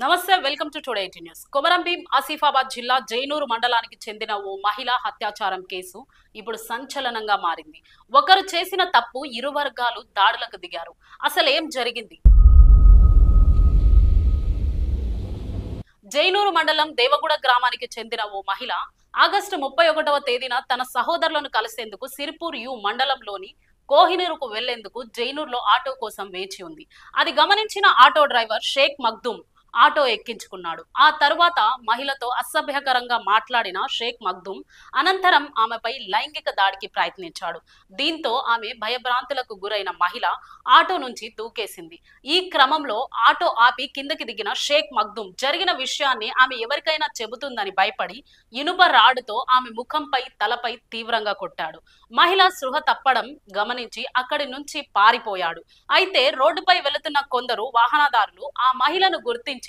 నమస్తే welcome to today news. Komaram Bheem Asifabad జిల్లా జైనూరు మండలానికి చెందిన ఓ మహిళా అత్యాచారం కేసు ఇప్పుడు సంచలనంగా మారింది. ఒకరు చేసిన తప్పు ఇరు వర్గాలు దాడులకు దిగారు. అసలేం జరిగింది? జైనూరు మండలం దేవగూడ గ్రామానికి చెందిన ఓ మహిళ ఆగస్టు 31వ తేదీన తన సహోదరులను కలిసేందుకు సిరిపూర్ యు మండలంలోని కోహినూరుకు వెళ్లేందుకు జైనూరులో ఆటో కోసం వేచి ఉంది. అది గమనించిన auto driver Sheikh Magdum auto ఎక్కించుకున్నాడు. ఆ తరువాత మహిళతో అసభ్యకరంగా మాట్లాడిన షేక్ మగ్దుమ్ అనంతరం ఆమెపై లైంగిక దాడికి ప్రయత్నించాడు. దీంతో ఆమె భయభ్రాంతులకు గురైన మహిళ ఆటో నుంచి దూకేసింది. ఈ క్రమంలో ఆటో ఆపి కిందకి దిగిన షేక్ మగ్దుమ్ జరిగిన విషయాన్ని ఆమె ఎవరికైనా చెబుతుందని భయపడి ఇనుప రాడుతో ఆమె ముఖంపై తలపై తీవ్రంగా కొట్టాడు. మహిళ సృహ తప్పడం గమనించి అక్కడి నుంచి పారిపోయాడు. అయితే రోడ్డుపై వెళుతున్న కొందరు వాహనదారులు ఆ మహిళను గుర్తించి